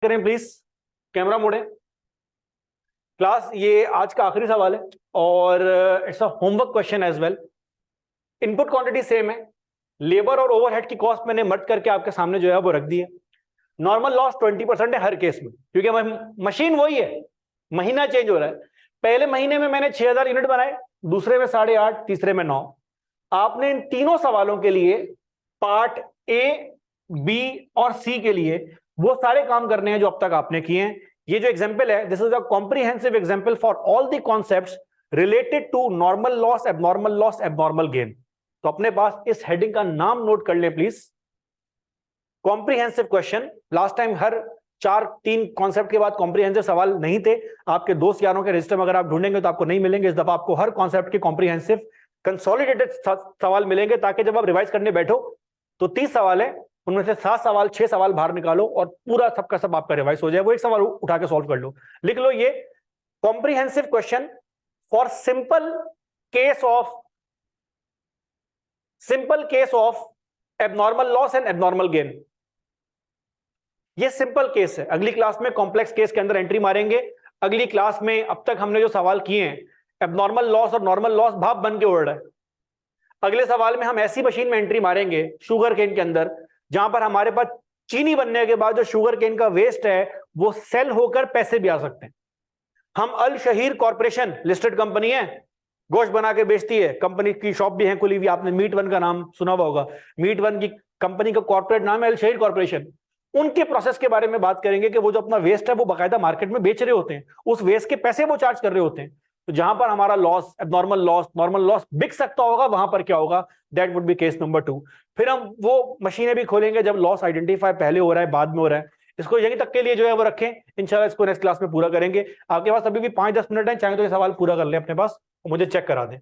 करें please, camera मोड़े। Class ये आज का आखिरी सवाल है और it's a homework question as well. Input quantity same है, लेबर और ओवरहेड की कॉस्ट मैंने मर्ज करके आपके सामने जो है वो रख दी है। नॉर्मल लॉस 20% है हर केस में, क्योंकि मशीन वही है, महीना चेंज हो रहा है। पहले महीने में मैंने 6000 यूनिट बनाए, दूसरे में 8.5, तीसरे में 9। आपने इन तीनों सवालों के लिए पार्ट ए, बी और सी के लिए वो सारे काम करने हैं जो अब तक आपने किए हैं। ये जो एग्जांपल है, this is a comprehensive example for all the concepts related to normal loss, abnormal gain. तो अपने पास इस हेडिंग का नाम नोट कर लें please, comprehensive question. Last time her 3 concept के बाद कॉम्प्रिहेंसिव सवाल नहीं थे। आपके दोस्त यारों के रजिस्टर में अगर आप ढूंढेंगे तो आपको नहीं मिलेंगे। इस दफा आपको हर कॉन्सेप्ट के कॉम्प्रिहेंसिव कंसोलिडेटेड सवाल मिलेंगे, ताकि जब आप रिवाइज करने बैठो तो 30 सवाल है, उनमें से 7 सवाल 6 सवाल बाहर निकालो और पूरा सबका सब आपका रिवाइज हो जाए। वो एक सवाल उठा के सॉल्व कर लो। लिख लो ये comprehensive question for simple case of abnormal loss and abnormal gain. ये सिंपल केस है, अगली क्लास में कॉम्प्लेक्स केस के अंदर एंट्री मारेंगे। अगली क्लास में अब तक हमने जो सवाल किए हैं, एबनॉर्मल लॉस और नॉर्मल लॉस भाप बन के उड़ रहा है। अगले सवाल में हम ऐसी मशीन में एंट्री मारेंगे शुगर केन के अंदर, जहां पर हमारे पास चीनी बनने के बाद जो शुगर केन का वेस्ट है वो सेल होकर पैसे भी आ सकते हैं। हम अल शहीर कॉर्पोरेशन लिस्टेड कंपनी है, गोश्त बना के बेचती है, कंपनी की शॉप भी है खुली हुई, आपने मीट वन का नाम सुना हुआ होगा। मीट वन की कंपनी का कॉर्पोरेट नाम है अल शहीर कॉर्पोरेशन। उनके प्रोसेस के बारे में बात करेंगे कि वो जो अपना वेस्ट है वो बाकायदा मार्केट में बेच रहे होते हैं, उस वेस्ट के पैसे वो चार्ज कर रहे होते हैं। तो जहां पर हमारा loss, abnormal loss, normal loss बिक सकता होगा, वहां पर क्या होगा, that would be case number 2। फिर हम वो मशीनें भी खोलेंगे जब लॉस आइडेंटिफाई पहले हो रहा है बाद में हो रहा है। इसको यहीं तक के लिए जो है वो रखें, इंशाल्लाह इसको नेक्स्ट क्लास में पूरा करेंगे। आपके पास अभी भी 5-10 मिनट है, चाहे तो ये सवाल पूरा कर लें अपने पास, मुझे चेक करा दें।